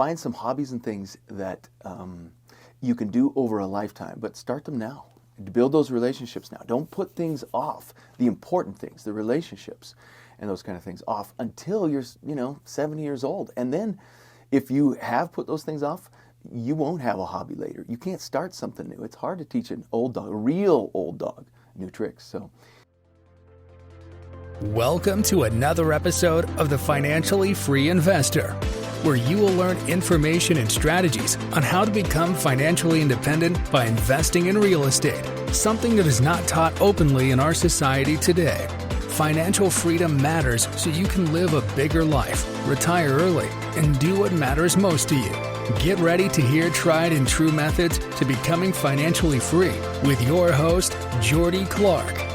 find some hobbies and things that you can do over a lifetime, but start them now. Build those relationships now. Don't put things off, the important things, the relationships and those kind of things off until you're, 70 years old. And then if you have put those things off, you won't have a hobby later. You can't start something new. It's hard to teach an old dog, a real old dog, new tricks. So, welcome to another episode of The Financially Free Investor, where you will learn information and strategies on how to become financially independent by investing in real estate, something that is not taught openly in our society today. Financial freedom matters so you can live a bigger life, retire early, and do what matters most to you. Get ready to hear tried and true methods to becoming financially free with your host, Jordy Clark.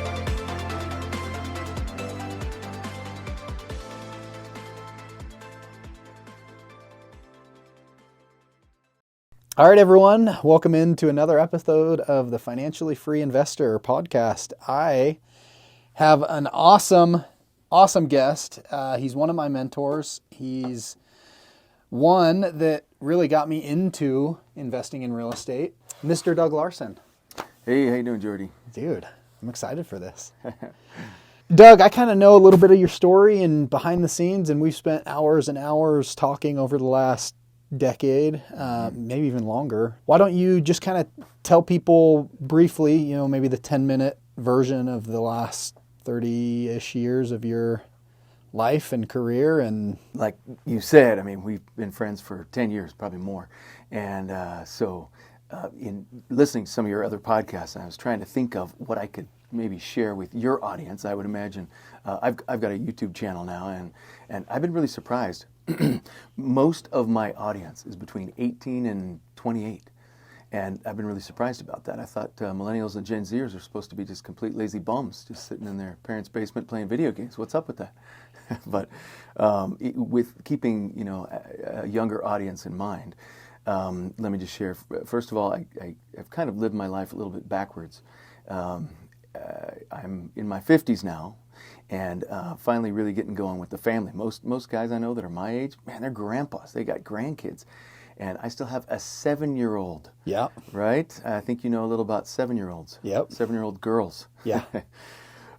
All right, everyone. Welcome into another episode of the Financially Free Investor podcast. I have an awesome guest. He's one of my mentors. He's one that really got me into investing in real estate, Mr. Doug Larson. hey, how you doing, Jordy? Dude, I'm excited for this. Doug, I kind of know a little bit of your story and behind the scenes, and we've spent hours and hours talking over the last decade, maybe even longer. Why don't you just kind of tell people briefly, maybe the 10-minute version of the last 30-ish years of your life and career? And like you said, I mean, we've been friends for 10 years, probably more. And so in listening to some of your other podcasts, I was trying to think of what I could maybe share with your audience. I would imagine I've got a YouTube channel now, and I've been really surprised. Most of my audience is between 18 and 28. And I've been really surprised about that. I thought millennials and Gen Zers are supposed to be just complete lazy bums, just sitting in their parents' basement playing video games. What's up with that? But with keeping a younger audience in mind, let me just share. First of all, I've kind of lived my life a little bit backwards. I'm in my 50s now, and finally really getting going with the family. Most guys I know that are my age, man, they're grandpas. They got grandkids. And I still have a 7-year-old. Yeah. Right? I think you know a little about 7-year-olds. Yep. 7-year-old girls. Yeah.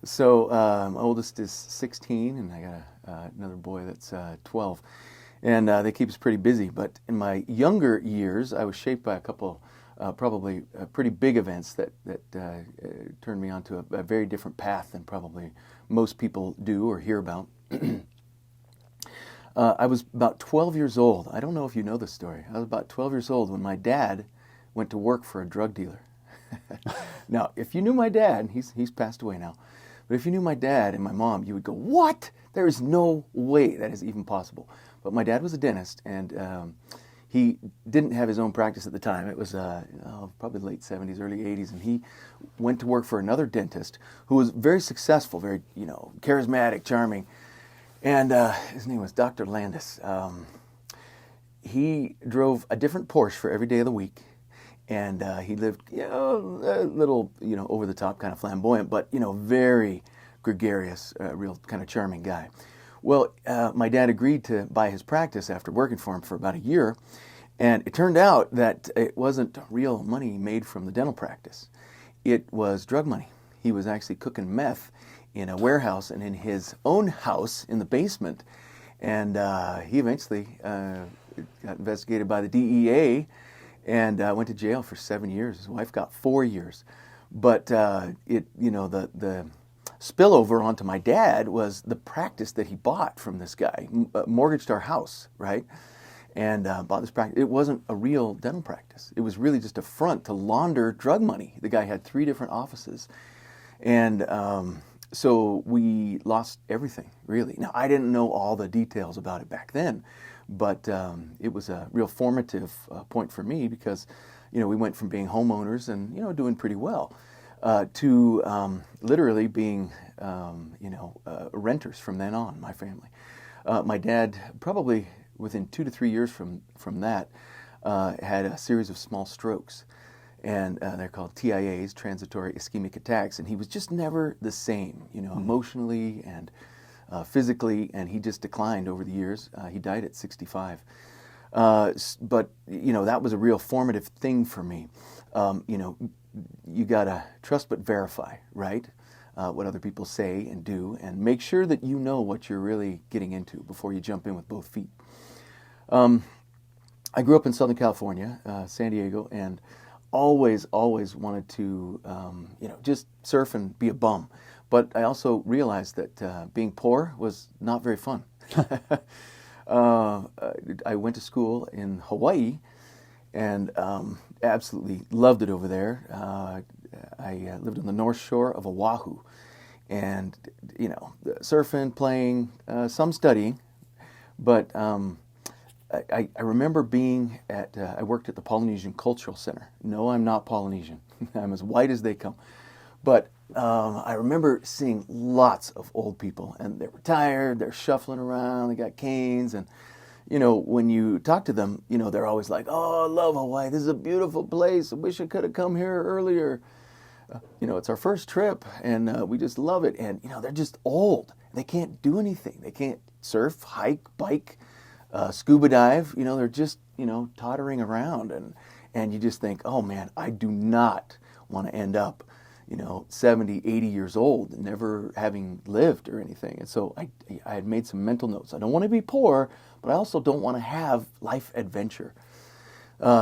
So my oldest is 16, and I got another boy that's 12. And they keep us pretty busy. But in my younger years, I was shaped by a couple probably pretty big events that turned me onto a very different path than probably most people do or hear about. I was about 12 years old. I don't know if you know this story. I was about 12 years old when my dad went to work for a drug dealer. Now, if you knew my dad, he's passed away now, but if you knew my dad and my mom, you would go, what? There is no way that is even possible. But my dad was a dentist, and he didn't have his own practice at the time. It was probably late 70s, early 80s, and he went to work for another dentist who was very successful, very charismatic, charming. And his name was Dr. Landis. He drove a different Porsche for every day of the week, and he lived, a little, over the top, kind of flamboyant, but very gregarious, real kind of charming guy. Well, my dad agreed to buy his practice after working for him for about a year, and it turned out that it wasn't real money made from the dental practice. It was drug money. He was actually cooking meth in a warehouse and in his own house in the basement. And he eventually got investigated by the DEA and went to jail for 7 years. His wife got 4 years. But the spillover onto my dad was the practice that he bought from this guy, mortgaged our house, right? And bought this practice. It wasn't a real dental practice. It was really just a front to launder drug money. The guy had 3 different offices. And so we lost everything, really. Now, I didn't know all the details about it back then, but it was a real formative point for me because, we went from being homeowners and, doing pretty well to literally being, renters from then on, my family. My dad, probably within 2 to 3 years from that, had a series of small strokes. And they're called TIAs, transitory ischemic attacks, and he was just never the same, emotionally and physically, and he just declined over the years. He died at 65. But that was a real formative thing for me. You gotta trust but verify, right? What other people say and do, and make sure that you know what you're really getting into before you jump in with both feet. I grew up in Southern California, San Diego, and always wanted to, just surf and be a bum. But I also realized that being poor was not very fun. I went to school in Hawaii and absolutely loved it over there. I lived on the North Shore of Oahu, and surfing, playing, some studying, but I remember being at, I worked at the Polynesian Cultural Center. No, I'm not Polynesian. I'm as white as they come. But I remember seeing lots of old people, and they're retired, they're shuffling around, they got canes, and when you talk to them, they're always like, "Oh, I love Hawaii. This is a beautiful place. I wish I could have come here earlier. It's our first trip, and we just love it." And they're just old. They can't do anything. They can't surf, hike, bike, scuba dive. They're just tottering around, and you just think, "Oh man, I do not want to end up 70, 80 years old, never having lived or anything." And so I had made some mental notes. I don't want to be poor, but I also don't want to have life adventure.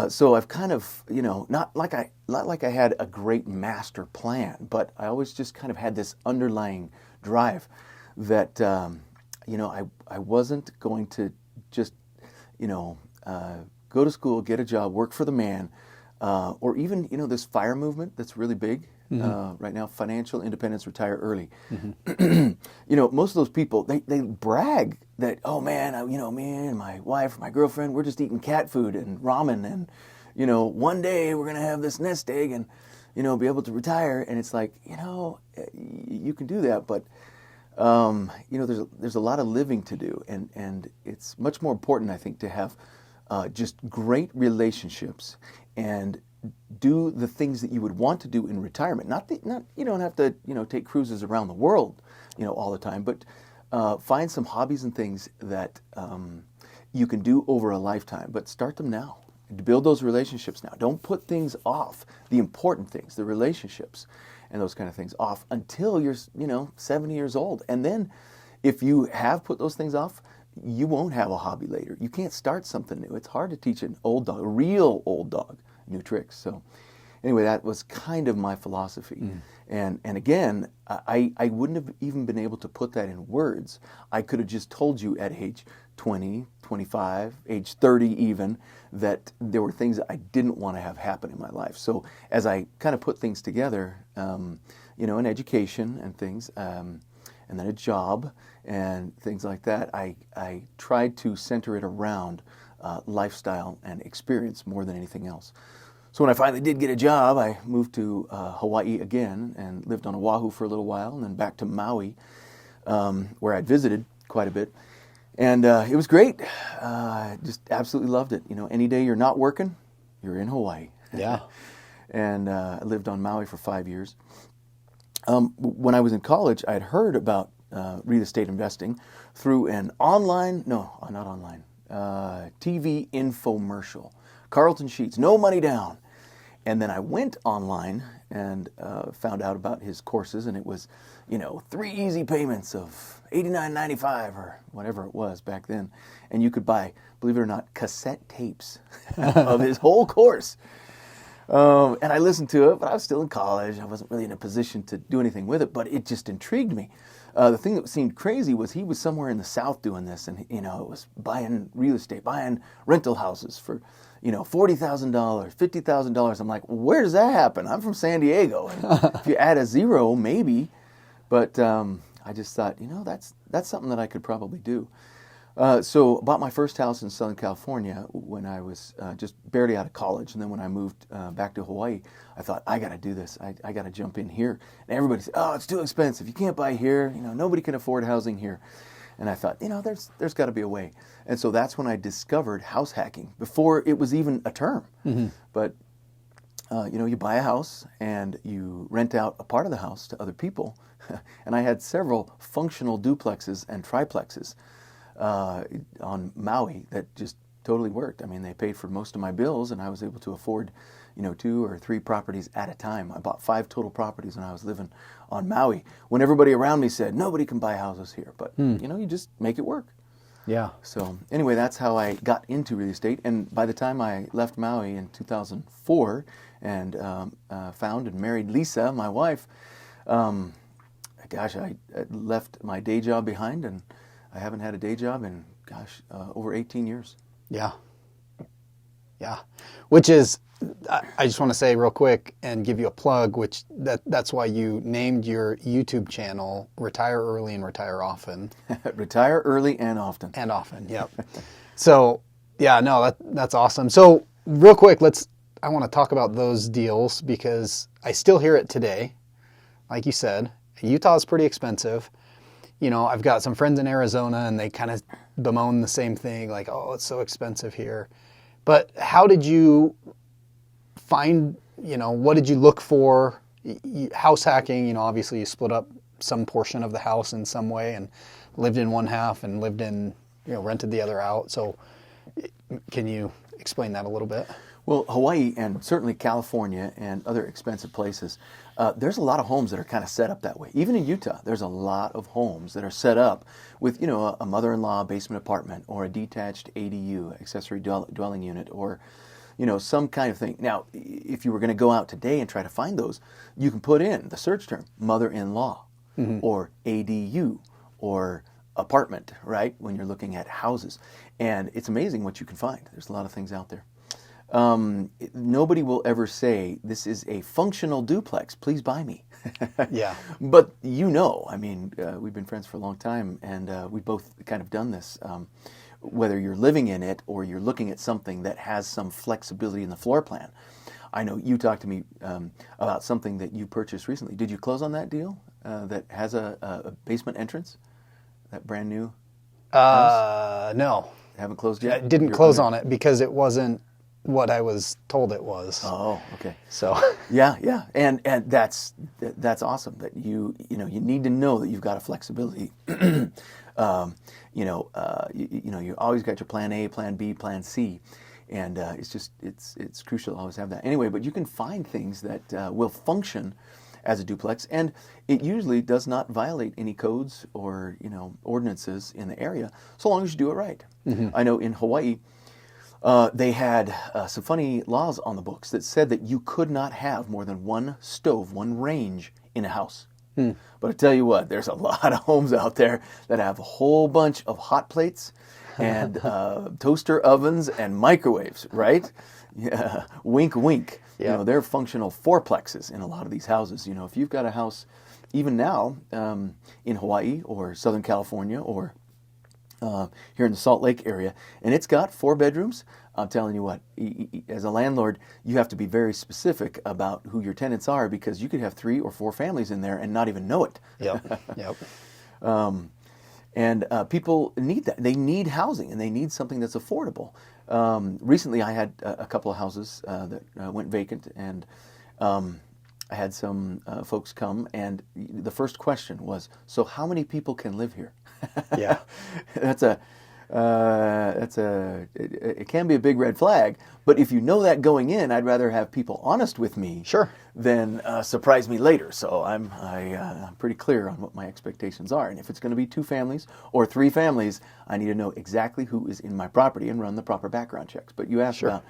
So I've kind of, not like I had a great master plan, but I always just kind of had this underlying drive that, I wasn't going to just, go to school, get a job, work for the man, or even, this FIRE movement that's really big. Right now, financial independence, retire early. Most of those people, they brag that, "Oh man, me and my wife, my girlfriend, we're just eating cat food and ramen, and one day we're gonna have this nest egg and be able to retire." And it's like, you can do that, but there's a lot of living to do, and it's much more important, I think, to have just great relationships and do the things that you would want to do in retirement. Not you don't have to take cruises around the world all the time, but find some hobbies and things that you can do over a lifetime. But start them now. Build those relationships now. Don't put things off, the important things, the relationships, and those kind of things off until you're 70 years old. And then if you have put those things off, you won't have a hobby later. You can't start something new. It's hard to teach an old dog, a real old dog, new tricks. So anyway, that was kind of my philosophy. And again, I wouldn't have even been able to put that in words. I could have just told you at age 20, 25, age 30 even, that there were things that I didn't want to have happen in my life. So as I kind of put things together, in education and things, and then a job and things like that, I tried to center it around lifestyle and experience more than anything else. So when I finally did get a job, I moved to Hawaii again and lived on Oahu for a little while, and then back to Maui, where I'd visited quite a bit. And it was great. Just absolutely loved it. Any day you're not working, you're in Hawaii. Yeah. And I lived on Maui for 5 years. When I was in college, I had heard about real estate investing through an TV infomercial. Carlton Sheets, no money down. And then I went online and found out about his courses, and it was, 3 easy payments of $89.95 or whatever it was back then. And you could buy, believe it or not, cassette tapes of his whole course. And I listened to it, but I was still in college. I wasn't really in a position to do anything with it, but it just intrigued me. The thing that seemed crazy was he was somewhere in the South doing this, and it was buying real estate, buying rental houses for $40,000, $50,000. I'm like, where does that happen? I'm from San Diego. And if you add a zero, maybe. But I just thought, that's something that I could probably do. So I bought my first house in Southern California when I was just barely out of college. And then when I moved back to Hawaii, I thought, I got to do this. I got to jump in here. And everybody said, "Oh, it's too expensive. You can't buy here. Nobody can afford housing here." And I thought, there's got to be a way. And so that's when I discovered house hacking, before it was even a term. Mm-hmm. But, you buy a house and you rent out a part of the house to other people. And I had several functional duplexes and triplexes on Maui that just totally worked. I mean, they paid for most of my bills, and I was able to afford, 2 or 3 properties at a time. I bought 5 total properties when I was living on Maui, when everybody around me said, nobody can buy houses here. But, you just make it work. Yeah. So anyway, that's how I got into real estate. And by the time I left Maui in 2004 and found and married Lisa, my wife, I left my day job behind, and I haven't had a day job in, over 18 years. Yeah. Yeah. Which is, I just want to say real quick and give you a plug, which that's why you named your YouTube channel Retire Early and Retire Often. Retire early and often. And often, yep. So, yeah, no, that's awesome. So, real quick, I want to talk about those deals because I still hear it today. Like you said, Utah is pretty expensive. I've got some friends in Arizona, and they kind of bemoan the same thing, like, oh, it's so expensive here. But how did you find, what did you look for? House hacking, obviously you split up some portion of the house in some way and lived in one half and lived in, rented the other out. So can you explain that a little bit? Well, Hawaii and certainly California and other expensive places, there's a lot of homes that are kind of set up that way. Even in Utah, there's a lot of homes that are set up with, a mother-in-law basement apartment or a detached ADU, accessory dwelling unit, or, some kind of thing. Now, if you were going to go out today and try to find those, you can put in the search term mother-in-law or ADU or apartment, right, when you're looking at houses. And it's amazing what you can find. There's a lot of things out there. Nobody will ever say, this is a functional duplex, please buy me. Yeah. But we've been friends for a long time, and we've both kind of done this. Whether you're living in it or you're looking at something that has some flexibility in the floor plan. I know you talked to me about something that you purchased recently. Did you close on that deal that has a basement entrance? That brand new house? No. Haven't closed yet? I didn't close on it because it wasn't what I was told it was. Oh, okay. So yeah, and that's awesome. That you need to know that you've got a flexibility. You always got your plan A, plan B, plan C, and it's crucial to always have that. Anyway, but you can find things that will function as a duplex, and it usually does not violate any codes or ordinances in the area, so long as you do it right. Mm-hmm. I know in Hawaii. They had some funny laws on the books that said that you could not have more than one stove, one range in a house. But I tell you what, there's a lot of homes out there that have a whole bunch of hot plates and toaster ovens and microwaves, right? Yeah, wink, wink. Yep. They're functional fourplexes in a lot of these houses. If you've got a house, even now, in Hawaii or Southern California or here in the Salt Lake area, and it's got 4 bedrooms. I'm telling you what, as a landlord, you have to be very specific about who your tenants are because you could have 3 or 4 families in there and not even know it. Yep. And people need that. They need housing, and they need something that's affordable. Recently, I had a couple of houses that went vacant, and I had some folks come, and the first question was, so how many people can live here? Yeah. It can be a big red flag, but if you know that going in, I'd rather have people honest with me Sure. than surprise me later. So I'm pretty clear on what my expectations are. And if it's going to be 2 families or 3 families, I need to know exactly who is in my property and run the proper background checks. But you asked about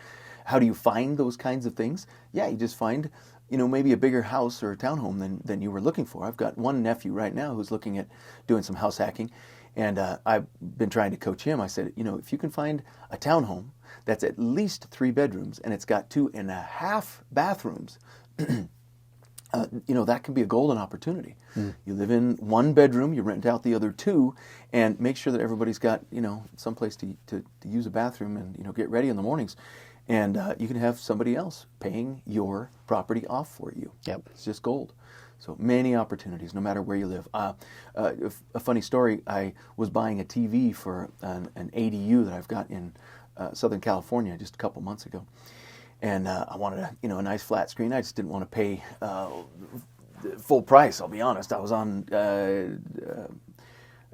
how do you find those kinds of things? Yeah, you just find maybe a bigger house or a townhome than you were looking for. I've got one nephew right now who's looking at doing some house hacking, and I've been trying to coach him. I said, if you can find a townhome that's at least 3 bedrooms and it's got 2.5 bathrooms, that can be a golden opportunity. You live in 1 bedroom, you rent out the other 2, and make sure that everybody's got some place to use a bathroom and get ready in the mornings. And you can have somebody else paying your property off for you. Yep. It's just gold. So many opportunities, no matter where you live. A funny story, I was buying a TV for an ADU that I've got in Southern California just a couple months ago. And I wanted a nice flat screen. I just didn't want to pay full price, I'll be honest. I was on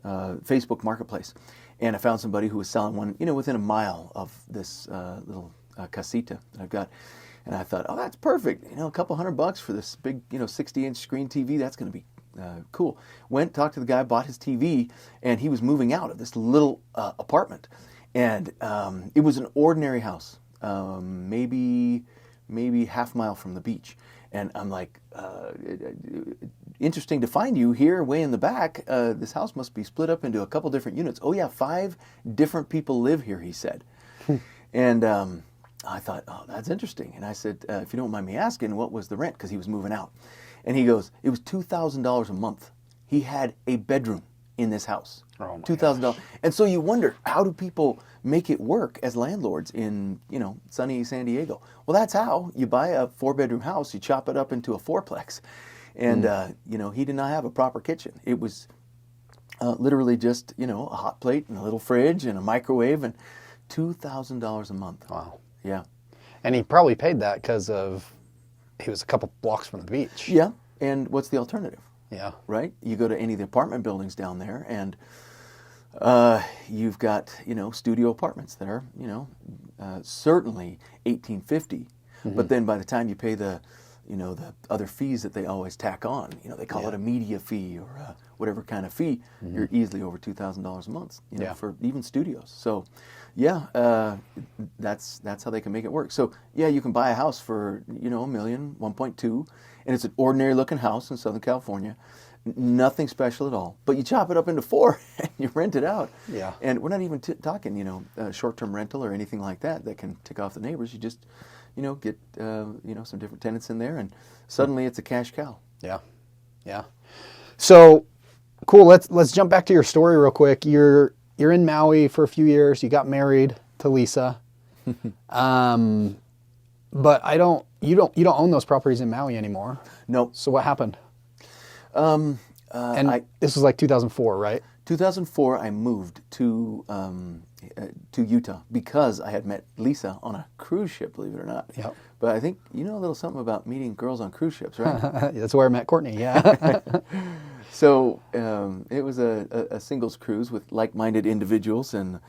Facebook Marketplace. And I found somebody who was selling one, within a mile of this little casita that I've got. And I thought, oh, that's perfect. A couple $100 for this big, 60-inch screen TV. That's going to be cool. Went, talked to the guy, bought his TV, and he was moving out of this little apartment. And it was an ordinary house, maybe half mile from the beach. And I'm like, interesting to find you here way in the back. This house must be split up into a couple different units. Oh, yeah, 5 different people live here, he said. And I thought, oh, that's interesting. And I said, if you don't mind me asking, what was the rent? Because he was moving out. And he goes, it was $2,000 a month. He had a bedroom in this house. Oh my $2,000. And so you wonder, how do people make it work as landlords in, sunny San Diego? Well, that's how. You buy a 4-bedroom house, you chop it up into a 4-plex. And, he did not have a proper kitchen. It was literally just, a hot plate and a little fridge and a microwave, and $2,000 a month. Wow. Yeah. And he probably paid that because he was a couple blocks from the beach. Yeah. And what's the alternative? Yeah. Right? You go to any of the apartment buildings down there, and you've got, studio apartments that are, certainly $1,850. But then by the time you pay the other fees that they always tack on, they call it a media fee or whatever kind of fee, you're easily over $2,000 a month, for even studios. So, yeah, that's how they can make it work. So, yeah, you can buy a house for, $1 million, 1.2, and it's an ordinary looking house in Southern California. Nothing special at all. But you chop it up into 4 and you rent it out. Yeah. And we're not even talking, short-term rental or anything like that can tick off the neighbors. You just, get, some different tenants in there, and suddenly it's a cash cow. Yeah. Yeah. So, cool. Let's jump back to your story real quick. You're in Maui for a few years. You got married to Lisa. But you don't own those properties in Maui anymore. No. So what happened? This was like 2004, right? 2004, I moved to Utah because I had met Lisa on a cruise ship, believe it or not. Yep. But I think you know a little something about meeting girls on cruise ships, right? That's where I met Courtney, yeah. So it was a singles cruise with like-minded individuals and,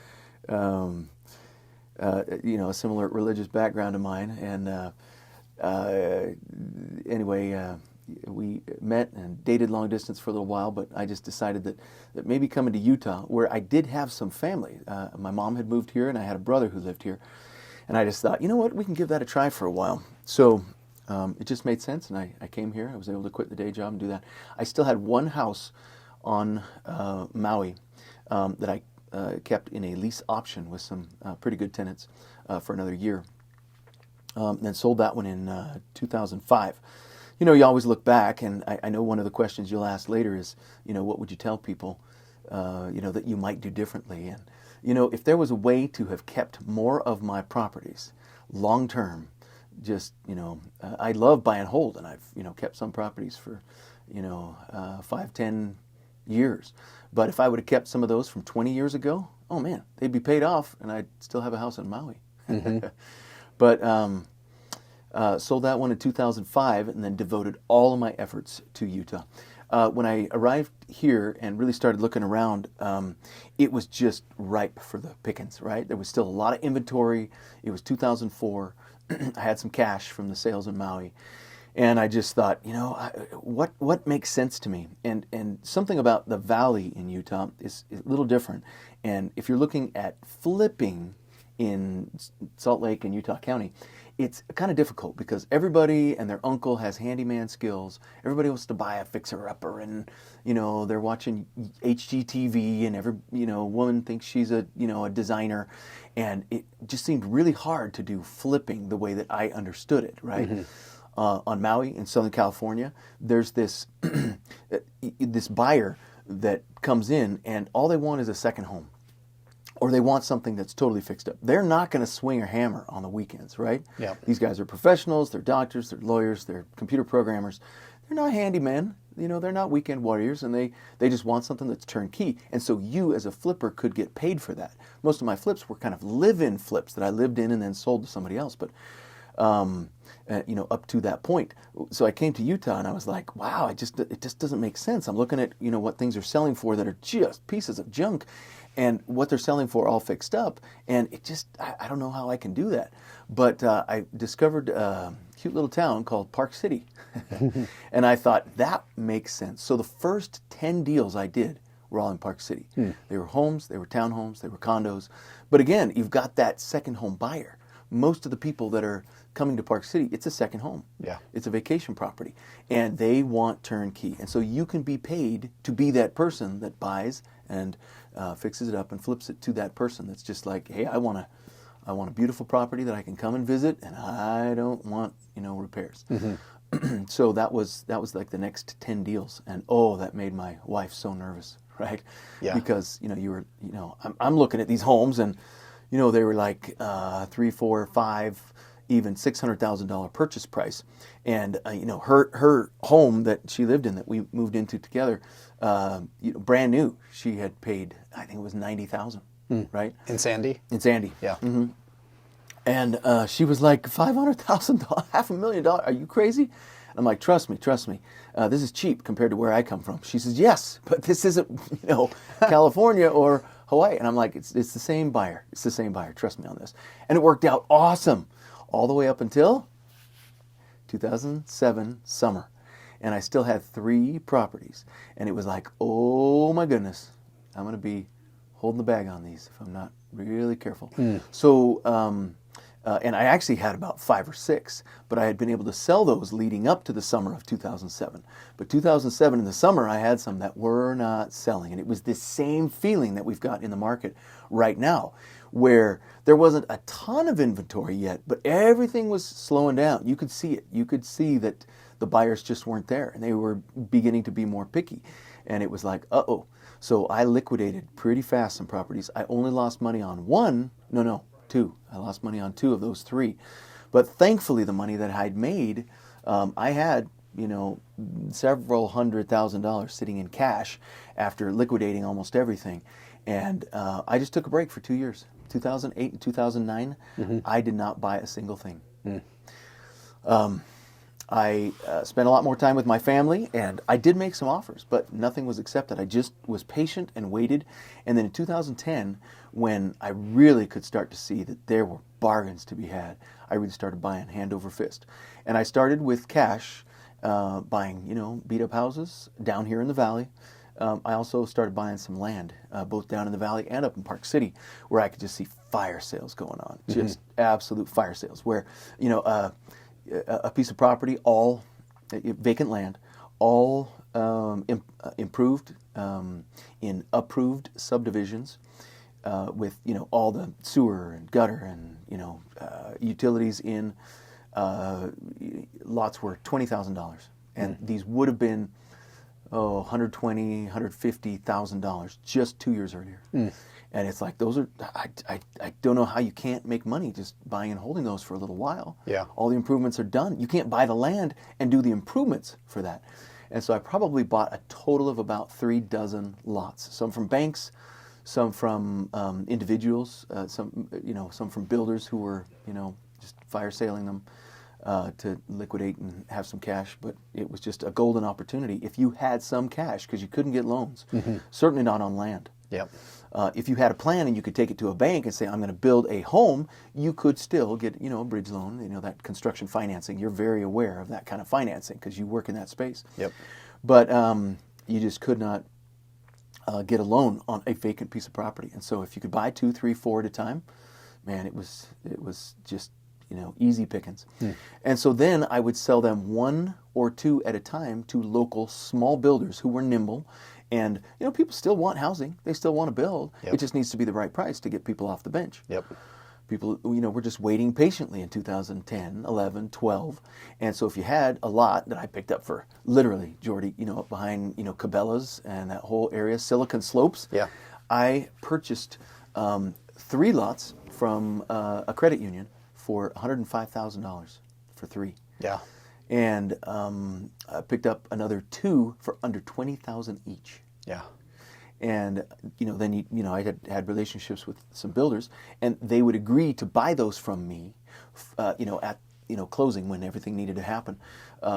a similar religious background to mine. And anyway, we met and dated long distance for a little while, but I just decided that maybe coming to Utah, where I did have some family. My mom had moved here, and I had a brother who lived here. And I just thought, you know what, we can give that a try for a while. So it just made sense, and I came here. I was able to quit the day job and do that. I still had one house on Maui that I kept in a lease option with some pretty good tenants for another year. Then sold that one in 2005. You always look back, and I know one of the questions you'll ask later is, what would you tell people, that you might do differently? And, if there was a way to have kept more of my properties long term, just, I love buy and hold, and I've, kept some properties for, 5, 10 years. But if I would have kept some of those from 20 years ago, oh man, they'd be paid off, and I'd still have a house in Maui. Mm-hmm. But sold that one in 2005 and then devoted all of my efforts to Utah. When I arrived here and really started looking around, it was just ripe for the pickings, right? There was still a lot of inventory. It was 2004. I had some cash from the sales in Maui. And I just thought, what makes sense to me? And something about the valley in Utah is a little different. And if you're looking at flipping in Salt Lake and Utah County, it's kind of difficult because everybody and their uncle has handyman skills. Everybody wants to buy a fixer-upper, and they're watching HGTV, and every woman thinks she's a designer, and it just seemed really hard to do flipping the way that I understood it. Right. Mm-hmm. On Maui in Southern California, there's this this buyer that comes in, and all they want is a second home. Or they want something that's totally fixed up. They're not going to swing a hammer on the weekends, right? Yeah. These guys are professionals, they're doctors, they're lawyers, they're computer programmers. They're not handymen, they're not weekend warriors, and they just want something that's turnkey. And so you as a flipper could get paid for that. Most of my flips were kind of live-in flips that I lived in and then sold to somebody else, but up to that point. So I came to Utah and I was like, wow, it just doesn't make sense. I'm looking at, what things are selling for that are just pieces of junk. and what they're selling for all fixed up. And it just, I don't know how I can do that. But I discovered a cute little town called Park City. And I thought, that makes sense. So the first 10 deals I did were all in Park City. They were homes, they were townhomes, they were condos. But again, you've got that second home buyer. Most of the people that are coming to Park City, it's a second home. Yeah. It's a vacation property. And they want turnkey. And so you can be paid to be that person that buys and fixes it up and flips it to that person that's just like, hey, I want a beautiful property that I can come and visit, and I don't want, repairs. So that was like the next 10 deals. And that made my wife so nervous, right? Yeah. Because, I'm looking at these homes, and, they were like 3, 4, 5, even $600,000 purchase price. And, her home that she lived in, that we moved into together, brand new, she had paid, I think it was $90,000, right? In Sandy? In Sandy. Yeah. And she was like, $500,000, $500,000, are you crazy? I'm like, trust me. This is cheap compared to where I come from. She says, yes, but this isn't, California or Hawaii. And I'm like, it's the same buyer. It's the same buyer. Trust me on this. And it worked out awesome all the way up until 2007 summer. And I still had 3 properties. And it was like, oh my goodness, I'm going to be holding the bag on these if I'm not really careful. So, and I actually had about 5 or 6, but I had been able to sell those leading up to the summer of 2007. But 2007 in the summer, I had some that were not selling. And it was this same feeling that we've got in the market right now, where there wasn't a ton of inventory yet, but everything was slowing down. You could see it. You could see that the buyers just weren't there, and they were beginning to be more picky. And it was like, uh-oh. So I liquidated pretty fast some properties. I only lost money on 2. I lost money on 2 of those 3. But thankfully, the money that I'd made, I had, several $100,000 sitting in cash after liquidating almost everything. And I just took a break for 2 years. 2008 and 2009, I did not buy a single thing. I spent a lot more time with my family, and I did make some offers, but nothing was accepted. I just was patient and waited. And then in 2010, when I really could start to see that there were bargains to be had, I really started buying hand over fist. And I started with cash, buying, beat-up houses down here in the valley. I also started buying some land, both down in the valley and up in Park City, where I could just see fire sales going on, just absolute fire sales, where, a piece of property, all vacant land, all improved in approved subdivisions with all the sewer and gutter and utilities in. Lots were $20,000, and these would have been $120,000, $150,000 just 2 years earlier. And it's like, those are, I don't know how you can't make money just buying and holding those for a little while. Yeah. All the improvements are done. You can't buy the land and do the improvements for that. And so I probably bought a total of about 3 dozen lots. Some from banks, some from individuals, some from builders who were, just fire sailing them to liquidate and have some cash. But it was just a golden opportunity if you had some cash, because you couldn't get loans. Certainly not on land. Yep. If you had a plan and you could take it to a bank and say, I'm going to build a home, you could still get, a bridge loan, that construction financing. You're very aware of that kind of financing because you work in that space. Yep. But you just could not get a loan on a vacant piece of property. And so if you could buy 2, 3, 4 at a time, man, it was just, easy pickings. And so then I would sell them 1 or 2 at a time to local small builders who were nimble. And, people still want housing. They still want to build. Yep. It just needs to be the right price to get people off the bench. Yep. People, were just waiting patiently in 2010, 11, 12. And so if you had a lot that I picked up for literally, Jordy, up behind, Cabela's and that whole area, Silicon Slopes. Yeah. I purchased 3 lots from a credit union for $105,000 for 3. Yeah. And I picked up another 2 for under $20,000 each. Yeah. And then I had relationships with some builders, and they would agree to buy those from me, at closing when everything needed to happen,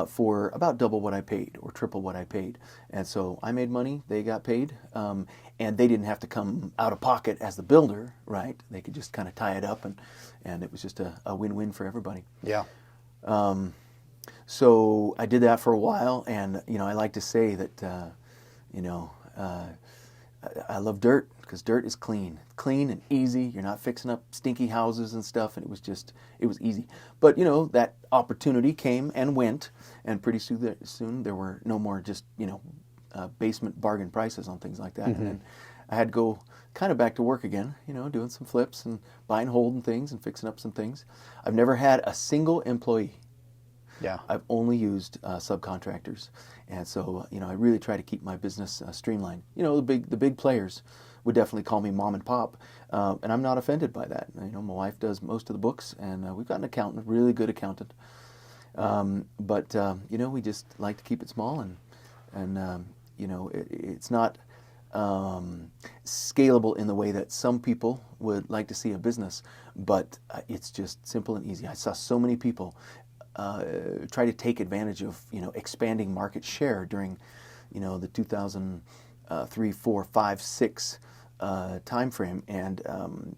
for about double what I paid or triple what I paid. And so I made money, they got paid, and they didn't have to come out of pocket as the builder, right? They could just kind of tie it up, and it was just a win-win for everybody. Yeah. So I did that for a while, and I like to say that I love dirt because dirt is clean and easy. You're not fixing up stinky houses and stuff, and it was easy. But that opportunity came and went, and pretty soon there were no more just basement bargain prices on things like that. Mm-hmm. And then I had to go kind of back to work again, doing some flips and buying, holding things and fixing up some things. I've never had a single employee. Yeah. I've only used subcontractors, and so I really try to keep my business streamlined. The big players would definitely call me mom and pop, and I'm not offended by that. My wife does most of the books, and we've got an accountant, a really good accountant. But we just like to keep it small, and it's not scalable in the way that some people would like to see a business, but it's just simple and easy. I saw so many people try to take advantage of expanding market share during the 2003, 4, 5, 6 time frame, and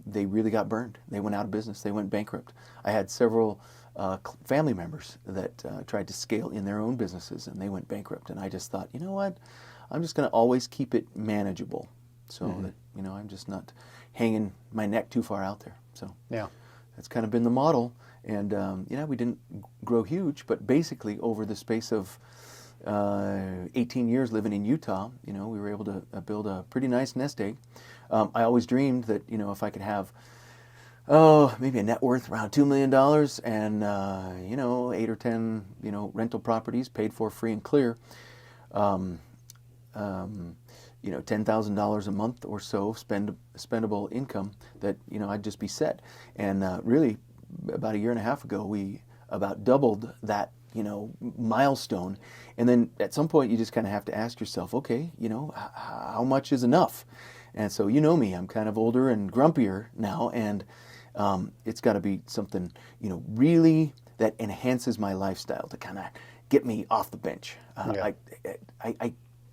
they really got burned. They went out of business. They went bankrupt. I had several family members that tried to scale in their own businesses, and they went bankrupt. And I just thought, you know what? I'm just going to always keep it manageable, so that I'm just not hanging my neck too far out there. So yeah, that's kind of been the model. And we didn't grow huge, but basically over the space of 18 years living in Utah, we were able to build a pretty nice nest egg. I always dreamed that if I could have maybe a net worth around $2 million and 8 or 10 rental properties paid for free and clear, $10,000 a month or so spendable income, that I'd just be set. And really, about a year and a half ago, we about doubled that milestone. And then at some point you just kind of have to ask yourself, okay, how much is enough? And so me, I'm kind of older and grumpier now, and it's got to be something really that enhances my lifestyle to kind of get me off the bench. Yeah.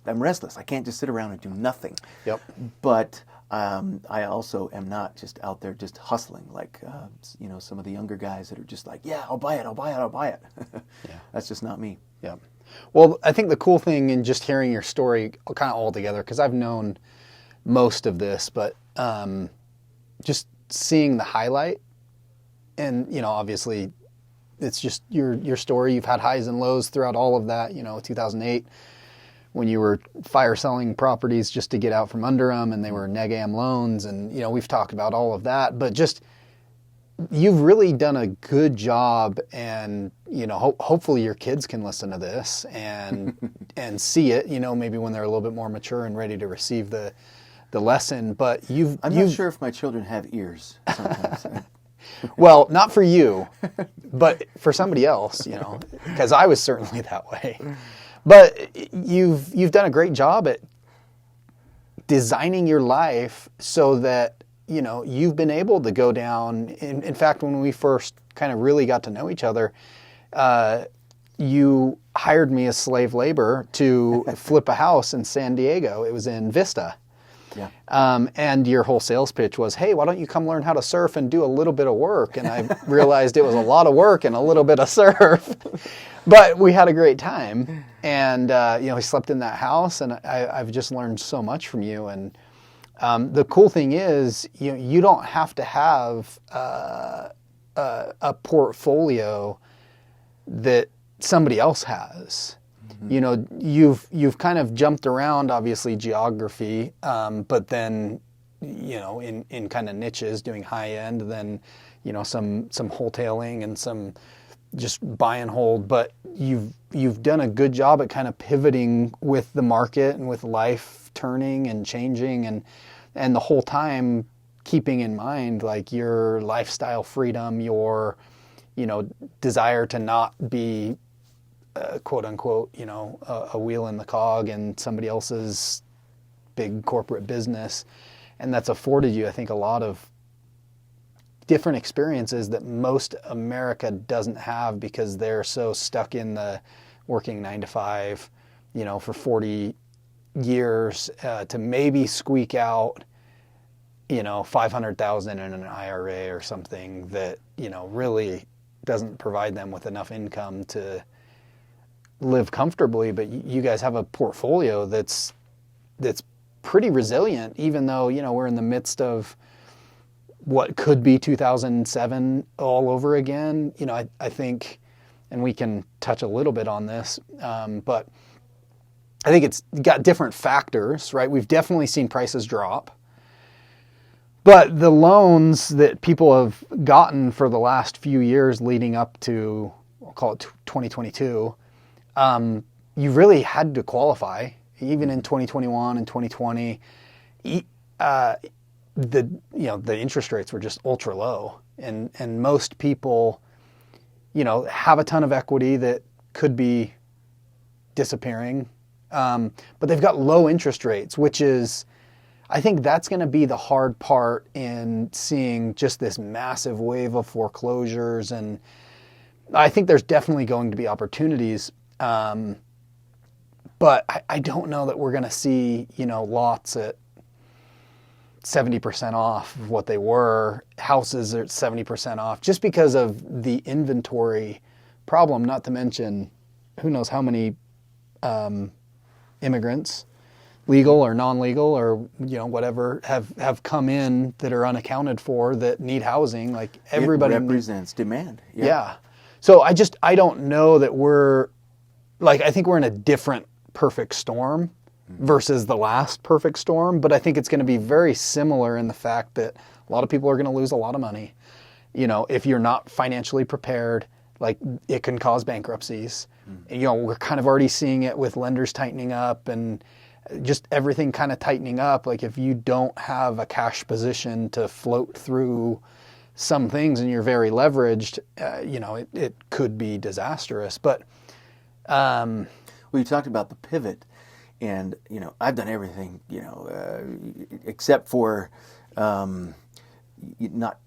I'm restless. I can't just sit around and do nothing. Yep. But I also am not just out there just hustling like some of the younger guys that are just like, yeah, I'll buy it. Yeah. That's just not me. Yeah. Well, I think the cool thing in just hearing your story kind of all together, because I've known most of this, but just seeing the highlight, and obviously it's just your story. You've had highs and lows throughout all of that. 2008. When you were fire selling properties just to get out from under them, and they were neg-am loans, and we've talked about all of that, but just you've really done a good job, and hopefully your kids can listen to this and and see it, maybe when they're a little bit more mature and ready to receive the lesson. But I'm not sure if my children have ears sometimes. Well, not for you, but for somebody else, because I was certainly that way. But you've done a great job at designing your life so that, you've been able to go down. In fact, when we first kind of really got to know each other, you hired me as slave labor to flip a house in San Diego. It was in Vista. Yeah. And your whole sales pitch was, hey, why don't you come learn how to surf and do a little bit of work? And I realized it was a lot of work and a little bit of surf. But we had a great time. And, we slept in that house, and I've just learned so much from you. And the cool thing is, you don't have to have a portfolio that somebody else has. You've kind of jumped around, obviously, geography, but then, in kind of niches, doing high end, then, some wholesaling and some just buy and hold. But you've done a good job at kind of pivoting with the market and with life turning and changing, and the whole time keeping in mind like your lifestyle freedom, your, desire to not be quote unquote, a wheel in the cog in somebody else's big corporate business. And that's afforded you, I think, a lot of different experiences that most America doesn't have because they're so stuck in the working 9 to 5, for 40 years to maybe squeak out, 500,000 in an IRA or something that, really doesn't provide them with enough income to live comfortably. But you guys have a portfolio that's pretty resilient, even though, we're in the midst of what could be 2007 all over again. I think, and we can touch a little bit on this, but I think it's got different factors, right? We've definitely seen prices drop, but the loans that people have gotten for the last few years leading up to, we'll call it 2022, you really had to qualify. Even in 2021 and 2020, the interest rates were just ultra low, and most people, have a ton of equity that could be disappearing, but they've got low interest rates, which is, I think that's going to be the hard part in seeing just this massive wave of foreclosures, and I think there's definitely going to be opportunities, but I don't know that we're going to see, lots at 70% off of what they were. Houses are at 70% off just because of the inventory problem, not to mention who knows how many immigrants, legal or non-legal or, whatever, have come in that are unaccounted for that need housing. Like everybody it represents demand. Yeah. So I don't know that I think we're in a different perfect storm versus the last perfect storm, but I think it's going to be very similar in the fact that a lot of people are going to lose a lot of money. If you're not financially prepared, like it can cause bankruptcies. We're kind of already seeing it with lenders tightening up and just everything kind of tightening up. Like if you don't have a cash position to float through some things and you're very leveraged, it could be disastrous. But we talked about the pivot, and I've done everything, except for not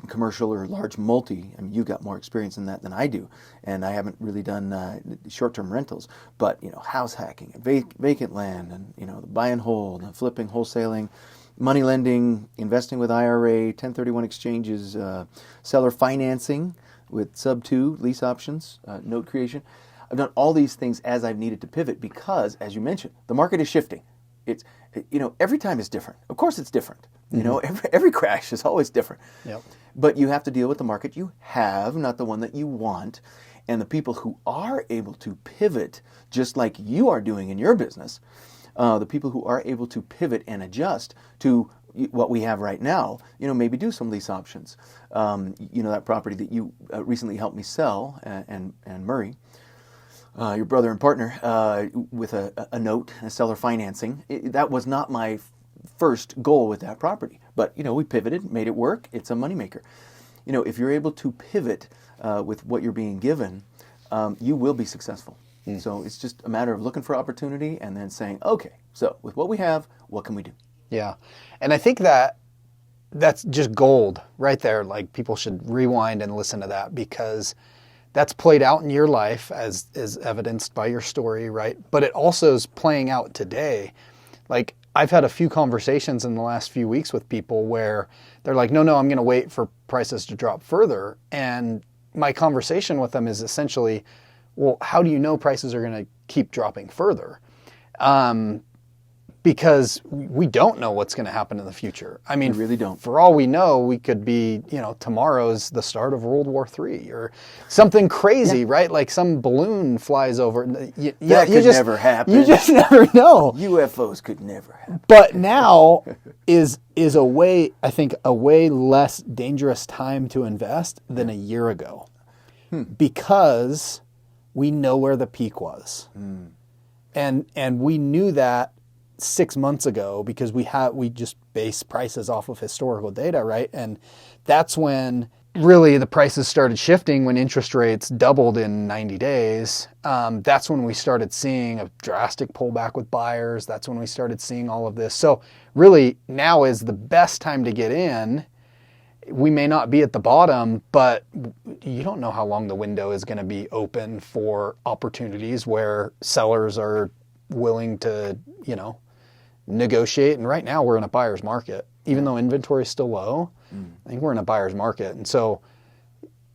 commercial or large multi. I mean, you got more experience in that than I do, and I haven't really done short-term rentals. But house hacking, vacant land, and the buy and hold, and flipping, wholesaling, money lending, investing with IRA, 1031 exchanges, seller financing with sub-2 lease options, note creation. I've done all these things as I've needed to pivot because, as you mentioned, the market is shifting. It's, every time is different. Of course it's different. Every crash is always different. Yep. But you have to deal with the market you have, not the one that you want. And the people who are able to pivot, just like you are doing in your business, the people who are able to pivot and adjust to what we have right now, maybe do some lease options. That property that you recently helped me sell, and Murray, your brother and partner, with a note, a seller financing. That was not my first goal with that property. But, we pivoted, made it work. It's a moneymaker. If you're able to pivot with what you're being given, you will be successful. So it's just a matter of looking for opportunity and then saying, okay, so with what we have, what can we do? Yeah. And I think that's just gold right there. Like people should rewind and listen to that because that's played out in your life as is evidenced by your story, right? But it also is playing out today. Like I've had a few conversations in the last few weeks with people where they're like, no, I'm going to wait for prices to drop further. And my conversation with them is essentially, well, how do you know prices are going to keep dropping further? Because we don't know what's going to happen in the future. I mean, we really don't. For all we know, we could be, tomorrow's the start of World War III or something crazy, right? Like some balloon flies over. That could never happen. You just never know. UFOs could never happen. But now is a way less dangerous time to invest than a year ago, because we know where the peak was, and we knew that 6 months ago because we just base prices off of historical data, right? And that's when really the prices started shifting, when interest rates doubled in 90 days. That's when we started seeing a drastic pullback with buyers. That's when we started seeing all of this. So really now is the best time to get in. we may not be at the bottom, but you don't know how long the window is going to be open for opportunities where sellers are willing to, negotiate. And right now we're in a buyer's market. Even though inventory is still low, I think we're in a buyer's market. And so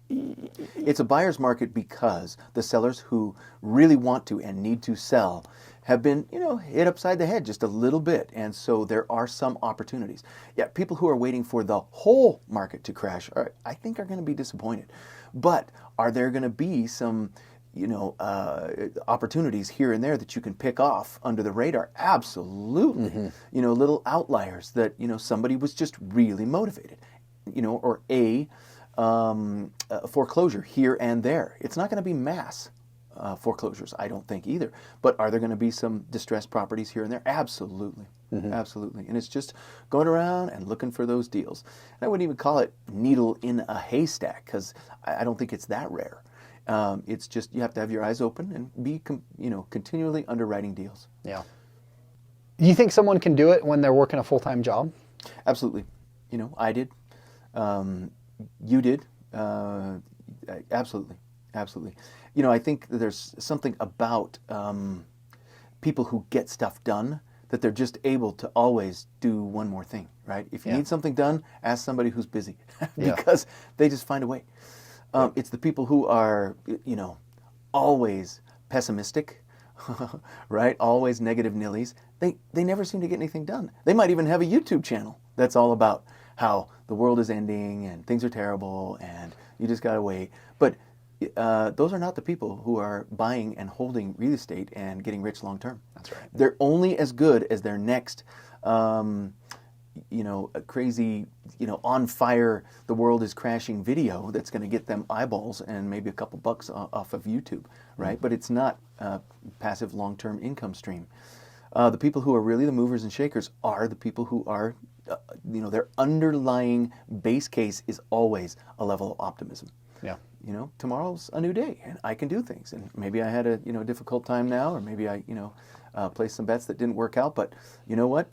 it's a buyer's market because the sellers who really want to and need to sell have been, hit upside the head just a little bit. And so there are some opportunities. Yeah, people who are waiting for the whole market to crash, I think are going to be disappointed. But are there going to be some, opportunities here and there that you can pick off under the radar? Absolutely. Little outliers that, somebody was just really motivated, or a foreclosure here and there. It's not going to be mass foreclosures, I don't think either. But are there going to be some distressed properties here and there? Absolutely. Absolutely. And it's just going around and looking for those deals. And I wouldn't even call it needle in a haystack because I don't think it's that rare. It's just you have to have your eyes open and be, continually underwriting deals. Yeah. Do you think someone can do it when they're working a full-time job? Absolutely. I did. You did. Absolutely. Absolutely. I think that there's something about people who get stuff done that they're just able to always do one more thing, right? If you need something done, ask somebody who's busy because they just find a way. It's the people who are, always pessimistic, right? Always negative nillies. They never seem to get anything done. They might even have a YouTube channel that's all about how the world is ending and things are terrible and you just got to wait. But those are not the people who are buying and holding real estate and getting rich long term. That's right. They're only as good as their next, a crazy, on fire, the world is crashing video that's going to get them eyeballs and maybe a couple bucks off of YouTube, right? But it's not a passive long-term income stream. The people who are really the movers and shakers are the people who are, their underlying base case is always a level of optimism. Yeah. Tomorrow's a new day and I can do things. And maybe I had a, difficult time now, or maybe I, placed some bets that didn't work out. But you know what?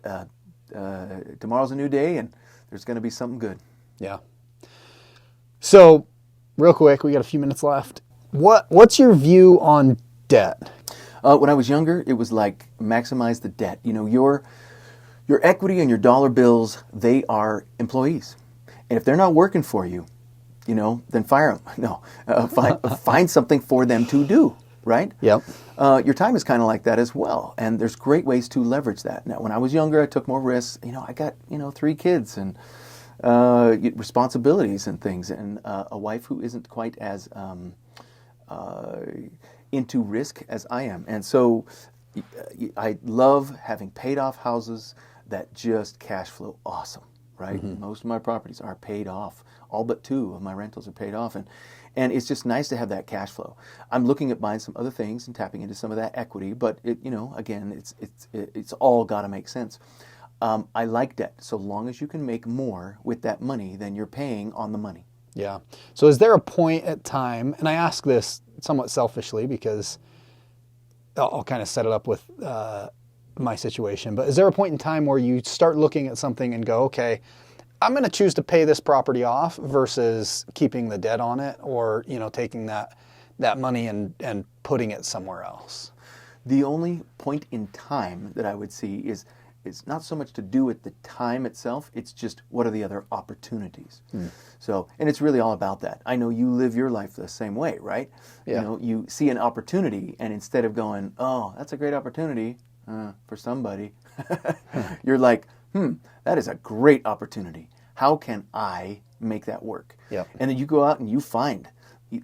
Tomorrow's a new day and there's going to be something good. Yeah. So real quick, we got a few minutes left. What's your view on debt? When I was younger, it was like maximize the debt. Your equity and your dollar bills, they are employees. And if they're not working for you, then fire them. No, find something for them to do, right? Yep. Your time is kind of like that as well. And there's great ways to leverage that. Now, when I was younger, I took more risks. I got, 3 kids and responsibilities and things, and a wife who isn't quite as into risk as I am. And so I love having paid off houses that just cash flow awesome, right? Most of my properties are paid off. All but 2 of my rentals are paid off. And it's just nice to have that cash flow. I'm looking at buying some other things and tapping into some of that equity, but again, it's all got to make sense. I like debt so long as you can make more with that money than you're paying on the money. Yeah. So is there a point at time, and I ask this somewhat selfishly because I'll kind of set it up with my situation, but is there a point in time where you start looking at something and go, okay, I'm going to choose to pay this property off versus keeping the debt on it, or taking that money and putting it somewhere else? The only point in time that I would see is not so much to do with the time itself, it's just what are the other opportunities. So, and it's really all about that. I know you live your life the same way, right? Yeah. You see an opportunity, and instead of going, oh, that's a great opportunity for somebody, you're like, that is a great opportunity. How can I make that work? Yep. And then you go out and you find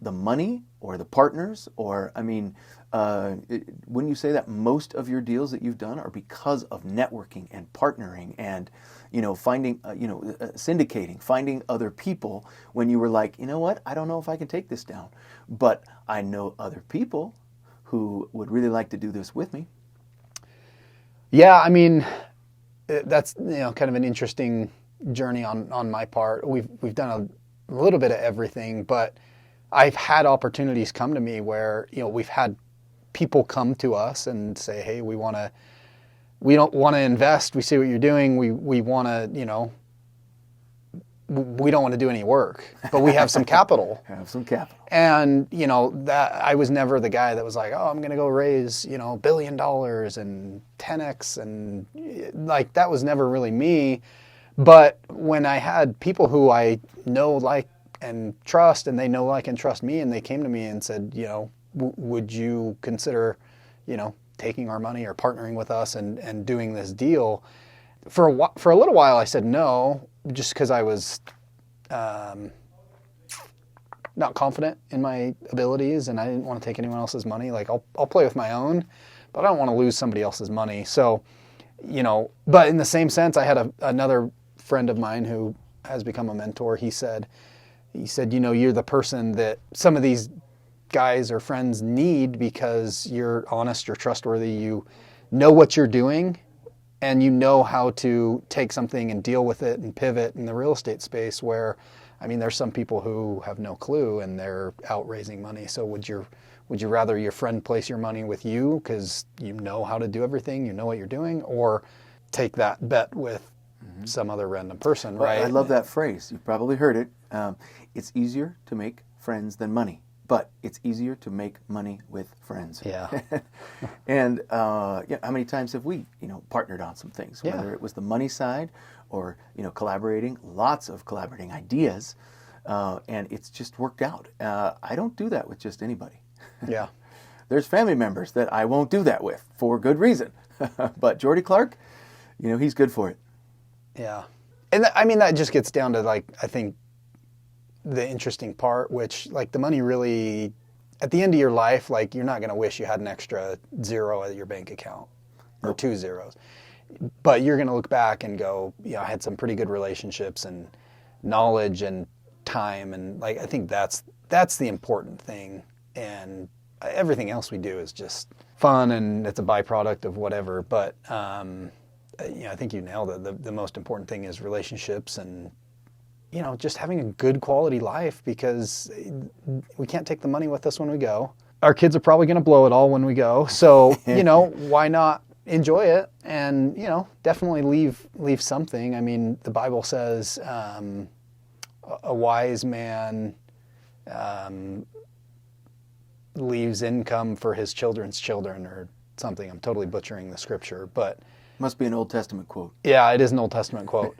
the money or the partners, or, wouldn't you say that most of your deals that you've done are because of networking and partnering and, finding, syndicating, finding other people when you were like, you know what, I don't know if I can take this down, but I know other people who would really like to do this with me. Yeah, that's kind of an interesting journey on my part. We've done a little bit of everything, but I've had opportunities come to me where we've had people come to us and say, hey, we don't want to invest. We see what you're doing. We want to we don't want to do any work, but we have some capital. Have some capital. And, that I was never the guy that was like, oh, I'm going to go raise, $1 billion and 10x. And like, that was never really me. But when I had people who I know, like, and trust, and they know, like, and trust me, and they came to me and said, would you consider, taking our money or partnering with us and doing this deal? For a little while, I said no, just because I was not confident in my abilities, and I didn't want to take anyone else's money. Like, I'll play with my own, but I don't want to lose somebody else's money. So, but in the same sense, I had another friend of mine who has become a mentor. He said, you're the person that some of these guys or friends need because you're honest, you're trustworthy, you know what you're doing, and you know how to take something and deal with it and pivot in the real estate space where, there's some people who have no clue and they're out raising money. So would you rather your friend place your money with you because you know how to do everything, you know what you're doing, or take that bet with some other random person, right? Well, I love that phrase. You've probably heard it. It's easier to make friends than money, but it's easier to make money with friends. Yeah. And how many times have we, partnered on some things, whether it was the money side or, collaborating, lots of collaborating ideas, and it's just worked out. I don't do that with just anybody. Yeah. There's family members that I won't do that with for good reason. But Jordy Clark, he's good for it. Yeah. And that just gets down to, like, I think the interesting part, which, like, the money really, at the end of your life, like, you're not going to wish you had an extra zero at your bank account or 2 zeros. But you're going to look back and go, I had some pretty good relationships and knowledge and time. And, like, I think that's the important thing. And everything else we do is just fun and it's a byproduct of whatever. But, I think you nailed it. The most important thing is relationships and, just having a good quality life, because we can't take the money with us when we go. Our kids are probably going to blow it all when we go. So, why not enjoy it and, definitely leave something. The Bible says a wise man leaves income for his children's children or something. I'm totally butchering the scripture, but... Must be an Old Testament quote. Yeah, it is an Old Testament quote.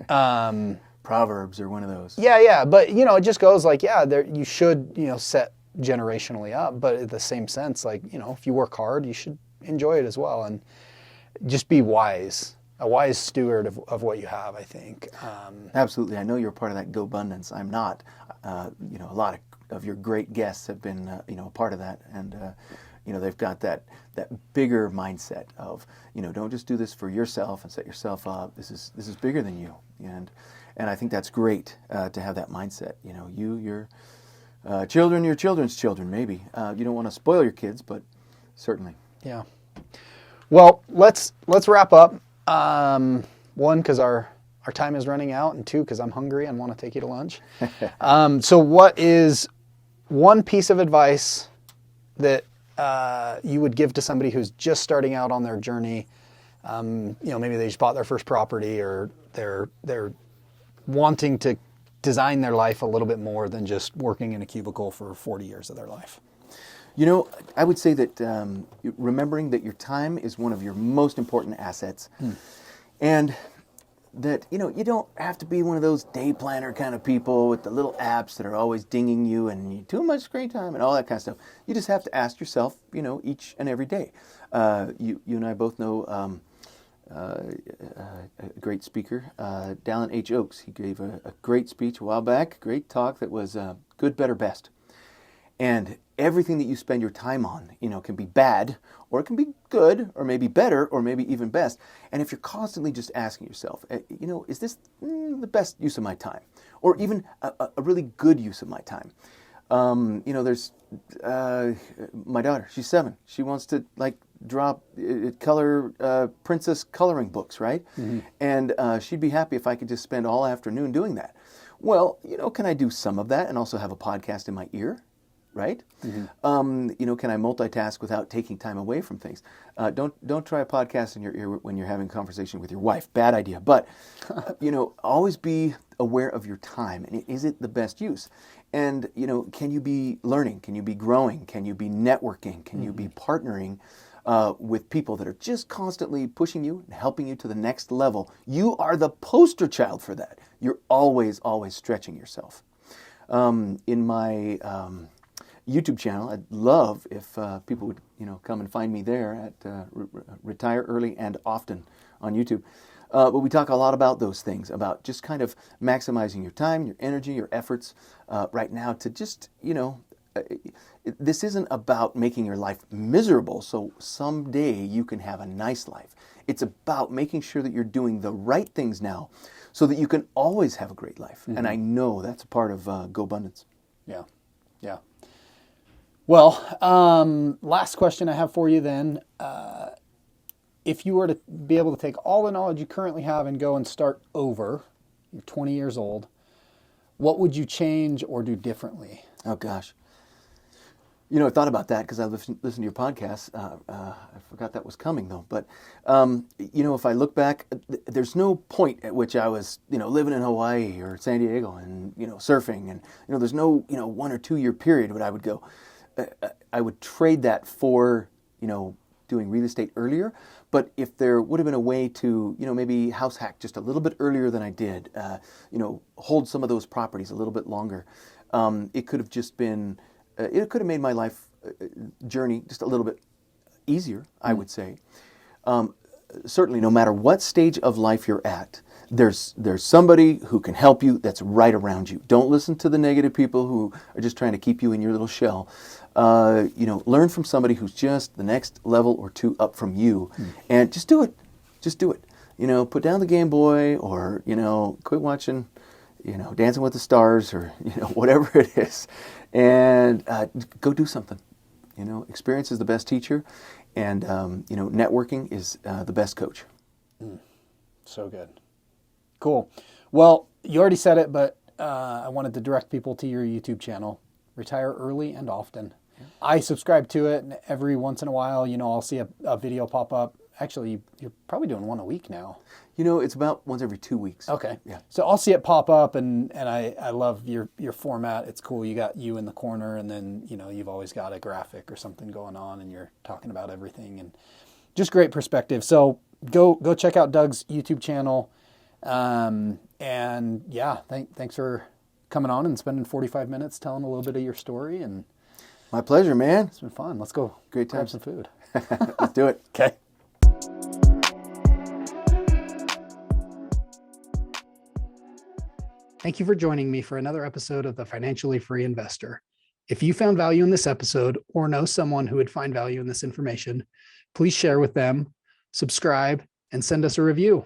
Proverbs or one of those. Yeah. But, it just goes like, you should, set generationally up. But in the same sense, like, if you work hard, you should enjoy it as well. And just be wise, a wise steward of what you have, I think. Absolutely. I know you're part of that GoBundance. I'm not. A lot of your great guests have been, a part of that. And, they've got that bigger mindset of, don't just do this for yourself and set yourself up. This is bigger than you. And I think that's great to have that mindset. Your children, your children's children, maybe. You don't want to spoil your kids, but certainly. Yeah. Well, let's wrap up. One, because our time is running out, and 2, because I'm hungry and want to take you to lunch. So what is one piece of advice that you would give to somebody who's just starting out on their journey? Maybe they just bought their first property, or they're wanting to design their life a little bit more than just working in a cubicle for 40 years of their life. I would say that remembering that your time is one of your most important assets, and that, you don't have to be one of those day planner kind of people with the little apps that are always dinging you and too much screen time and all that kind of stuff. You just have to ask yourself, each and every day. You and I both know a great speaker, Dallin H. Oaks. He gave a great speech a while back, great talk that was good, better, best. And everything that you spend your time on, can be bad, or it can be good, or maybe better, or maybe even best. And if you're constantly just asking yourself, is this the best use of my time? Or even a really good use of my time? There's my daughter, she's 7. She wants to, color princess coloring books, right? Mm-hmm. And she'd be happy if I could just spend all afternoon doing that. Well, can I do some of that and also have a podcast in my ear? right? Can I multitask without taking time away from things? Don't try a podcast in your ear when you're having a conversation with your wife. Bad idea. But, always be aware of your time. And is it the best use? And, can you be learning? Can you be growing? Can you be networking? Can you be partnering with people that are just constantly pushing you and helping you to the next level? You are the poster child for that. You're always, always stretching yourself. In my YouTube channel, I'd love if people would, come and find me there at Retire Early and Often on YouTube. But we talk a lot about those things, about just kind of maximizing your time, your energy, your efforts right now to just, this isn't about making your life miserable so someday you can have a nice life. It's about making sure that you're doing the right things now so that you can always have a great life. And I know that's a part of GoBundance. Yeah. Yeah. Well, last question I have for you then. If you were to be able to take all the knowledge you currently have and go and start over, you're 20 years old, what would you change or do differently? Oh, gosh. I thought about that because I listened to your podcast. I forgot that was coming, though. But, if I look back, there's no point at which I was, living in Hawaii or San Diego and, surfing. And, there's no, 1 or 2 year period when I would go. I would trade that for, doing real estate earlier. But if there would have been a way to, maybe house hack just a little bit earlier than I did, hold some of those properties a little bit longer, it could have just been, it could have made my life journey just a little bit easier, I would say. Certainly, no matter what stage of life you're at, there's somebody who can help you that's right around you. Don't listen to the negative people who are just trying to keep you in your little shell. Learn from somebody who's just the next level or two up from you, and just do it. Just do it. Put down the Game Boy, or quit watching, Dancing with the Stars, or whatever it is, and go do something. Experience is the best teacher, and networking is the best coach. So good. Cool. Well, you already said it, but I wanted to direct people to your YouTube channel, Retire Early and Often. Yeah. I subscribe to it, and every once in a while, I'll see a video pop up. Actually, you're probably doing one a week now. It's about once every 2 weeks. Okay. Yeah. So I'll see it pop up, and I love your format. It's cool. You got you in the corner, and then, you've always got a graphic or something going on, and you're talking about everything, and just great perspective. So go check out Doug's YouTube channel. And yeah, thanks for coming on and spending 45 minutes telling a little bit of your story. And my pleasure, man. It's been fun. Let's go. Great time. Grab some food. Let's do it. Okay. Thank you for joining me for another episode of The Financially Free Investor. If you found value in this episode or know someone who would find value in this information, please share with them, subscribe, and send us a review.